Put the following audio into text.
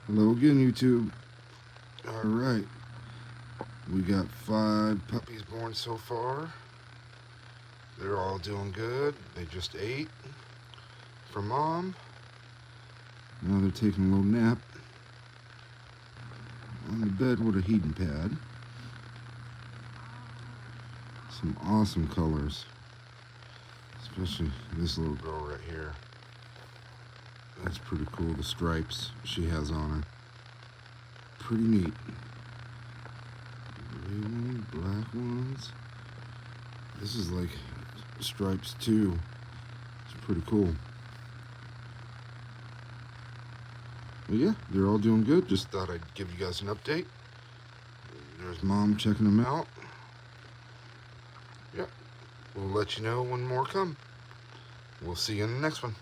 Hello again, YouTube. Alright, we got 5 puppies born so far. They're all doing good. They just ate from mom. Now they're taking a little nap on the bed with a heating pad. Some awesome colors, especially this little girl right here. That's pretty cool, the stripes she has on her. Pretty neat. Gray ones, black ones. This is like stripes too. It's pretty cool. But yeah, they're all doing good. Just thought I'd give you guys an update. There's mom checking them out. Yep. We'll let you know when more come. We'll see you in the next one.